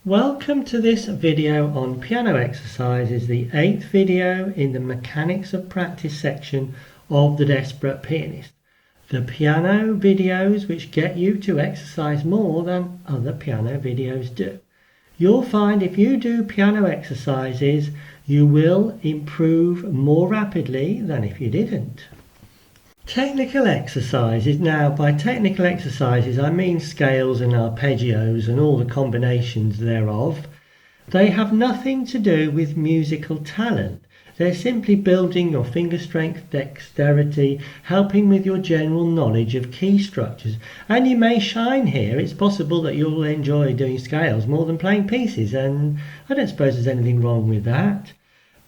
Welcome to this video on piano exercises, the 8th video in the mechanics of practice section of the Desperate Pianist. The piano videos which get you to exercise more than other piano videos do. You'll find if you do piano exercises, you will improve more rapidly than if you didn't. Technical exercises. Now, by technical exercises, I mean scales and arpeggios and all the combinations thereof. They have nothing to do with musical talent. They're simply building your finger strength, dexterity, helping with your general knowledge of key structures. And you may shine here. It's possible that you'll enjoy doing scales more than playing pieces, and I don't suppose there's anything wrong with that.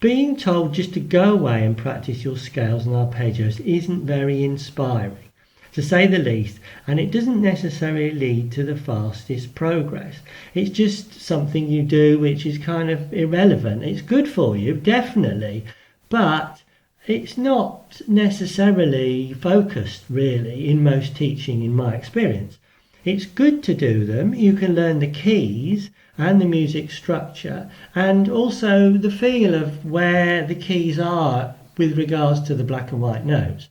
Being told just to go away and practice your scales and arpeggios isn't very inspiring, to say the least, and it doesn't necessarily lead to the fastest progress. It's just something you do which is kind of irrelevant. It's good for you, definitely, but it's not necessarily focused, really, in most teaching, in my experience. It's good to do them. You can learn the keys and the music structure and also the feel of where the keys are with regards to the black and white notes.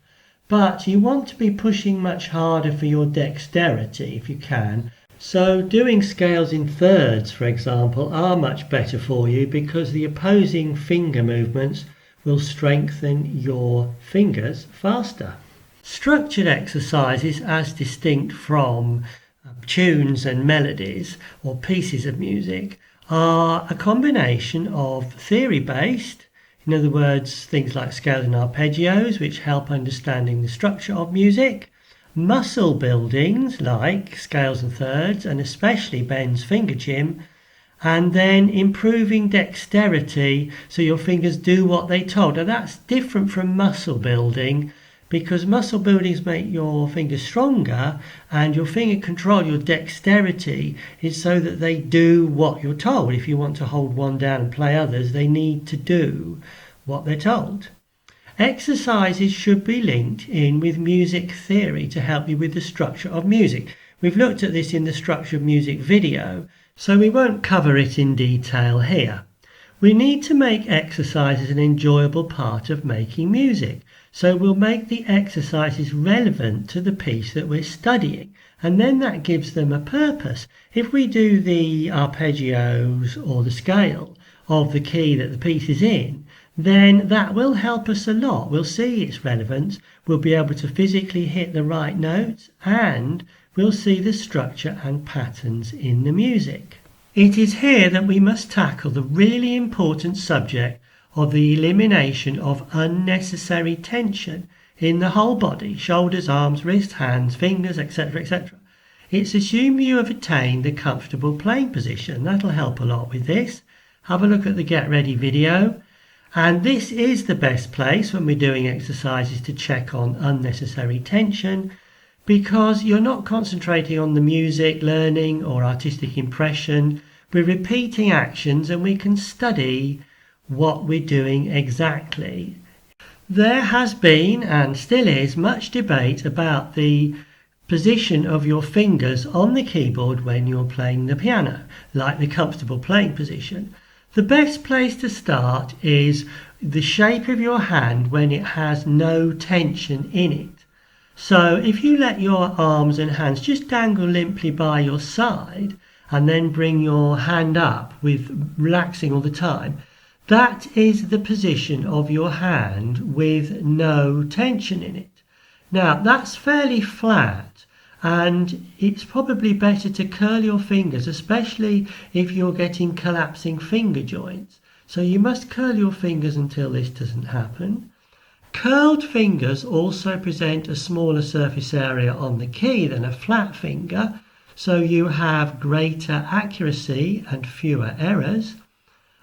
But you want to be pushing much harder for your dexterity if you can. So doing scales in thirds, for example, are much better for you because the opposing finger movements will strengthen your fingers faster. Structured exercises, as distinct from tunes and melodies or pieces of music, are a combination of theory-based, in other words, things like scales and arpeggios, which help understanding the structure of music, muscle buildings like scales and thirds, and especially Ben's finger gym, and then improving dexterity so your fingers do what they told. Now that's different from muscle building, because muscle buildings make your fingers stronger, and your finger control, your dexterity, is so that they do what you're told. If you want to hold one down and play others, they need to do what they're told. Exercises should be linked in with music theory to help you with the structure of music. We've looked at this in the structure of music video, so we won't cover it in detail here. We need to make exercises an enjoyable part of making music. So we'll make the exercises relevant to the piece that we're studying, and then that gives them a purpose. If we do the arpeggios or the scale of the key that the piece is in, then that will help us a lot. We'll see its relevance, we'll be able to physically hit the right notes, and we'll see the structure and patterns in the music. It is here that we must tackle the really important subject of the elimination of unnecessary tension in the whole body, shoulders, arms, wrists, hands, fingers, etc., etc. It's assumed you have attained the comfortable playing position. That'll help a lot with this. Have a look at the Get Ready video. And this is the best place when we're doing exercises to check on unnecessary tension, because you're not concentrating on the music, learning, or artistic impression. We're repeating actions and we can study what we're doing exactly. There has been and still is much debate about the position of your fingers on the keyboard when you're playing the piano, like the comfortable playing position. The best place to start is the shape of your hand when it has no tension in it. So if you let your arms and hands just dangle limply by your side and then bring your hand up with relaxing all the time, that is the position of your hand with no tension in it. Now, that's fairly flat, and it's probably better to curl your fingers, especially if you're getting collapsing finger joints. So you must curl your fingers until this doesn't happen. Curled fingers also present a smaller surface area on the key than a flat finger, so you have greater accuracy and fewer errors.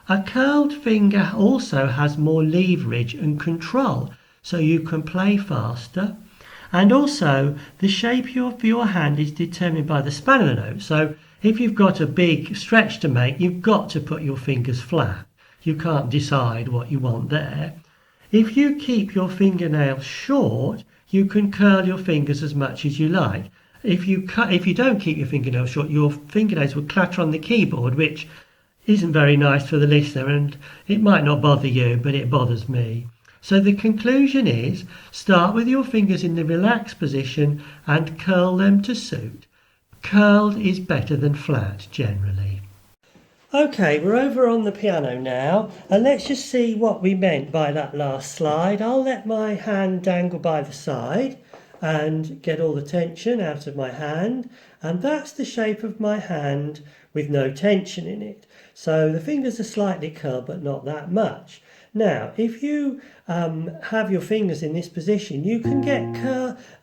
A curled finger also has more leverage and control, so you can play faster. And also, the shape of your hand is determined by the span of the note. So if you've got a big stretch to make, you've got to put your fingers flat. You can't decide what you want there. If you keep your fingernails short, you can curl your fingers as much as you like. if you don't keep your fingernails short, your fingernails will clatter on the keyboard, which isn't very nice for the listener, and it might not bother you, but it bothers me. So the conclusion is, start with your fingers in the relaxed position and curl them to suit. Curled is better than flat generally. Okay, we're over on the piano now, and let's just see what we meant by that last slide. I'll let my hand dangle by the side and get all the tension out of my hand, and that's the shape of my hand with no tension in it. So the fingers are slightly curled, but not that much. Now, if you have your fingers in this position, you can get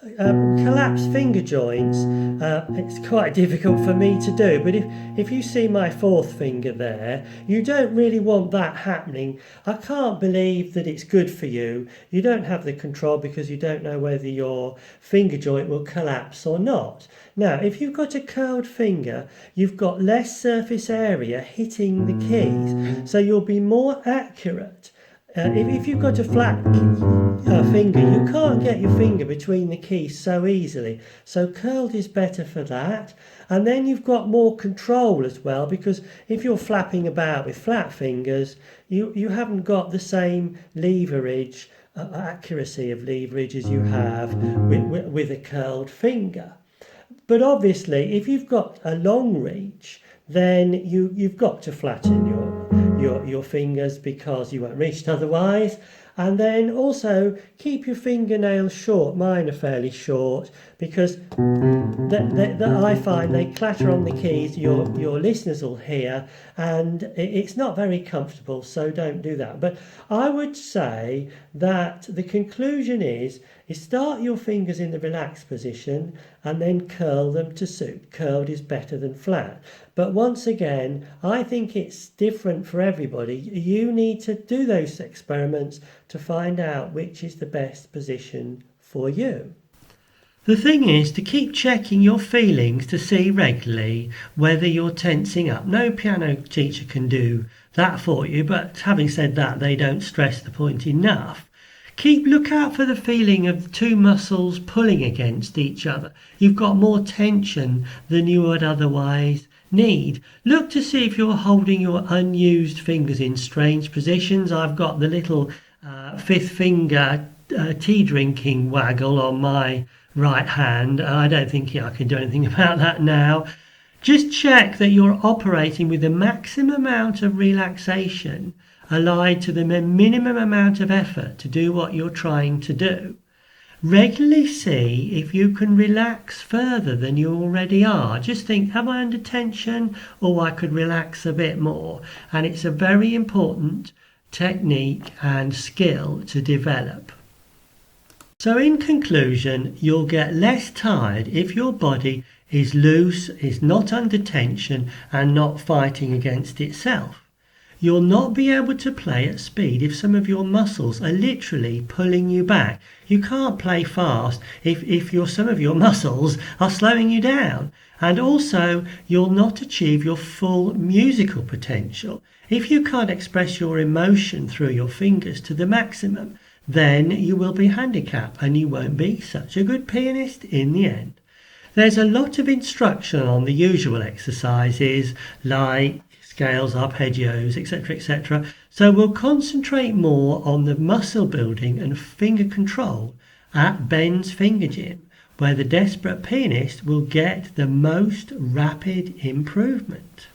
collapsed finger joints. It's quite difficult for me to do, but if you see my fourth finger there, you don't really want that happening. I can't believe that it's good for you. You don't have the control because you don't know whether your finger joint will collapse or not. Now, if you've got a curled finger, you've got less surface area hitting the keys, so you'll be more accurate. If you've got a flat finger, you can't get your finger between the keys so easily. So curled is better for that. And then you've got more control as well, because if you're flapping about with flat fingers, you haven't got the same leverage, accuracy of leverage as you have with a curled finger. But obviously, if you've got a long reach, then you've got to flatten your fingers because you won't reach it otherwise. And then also keep your fingernails short. Mine are fairly short because I find they clatter on the keys. Your listeners will hear, and it's not very comfortable, so don't do that. But I would say that the conclusion is start your fingers in the relaxed position and then curl them to suit. Curled is better than flat. But once again, I think it's different for everybody. You need to do those experiments to find out which is the best position for you. The thing is to keep checking your feelings to see regularly whether you're tensing up. No piano teacher can do that for you, but having said that, they don't stress the point enough. Look out for the feeling of two muscles pulling against each other. You've got more tension than you would otherwise need. Look to see if you're holding your unused fingers in strange positions. I've got the little fifth finger tea drinking waggle on my right hand. I don't think I can do anything about that now. Just check that you're operating with the maximum amount of relaxation allied to the minimum amount of effort to do what you're trying to do. Regularly see if you can relax further than you already are. Just think, am I under tension? Or I could relax a bit more. And it's a very important technique and skill to develop. So in conclusion, you'll get less tired if your body is loose, is not under tension and not fighting against itself. You'll not be able to play at speed if some of your muscles are literally pulling you back. You can't play fast if some of your muscles are slowing you down. And also, you'll not achieve your full musical potential. If you can't express your emotion through your fingers to the maximum, then you will be handicapped and you won't be such a good pianist in the end. There's a lot of instruction on the usual exercises like scales, arpeggios, etc. So we'll concentrate more on the muscle building and finger control at Ben's Finger Gym, where the Desperate Pianist will get the most rapid improvement.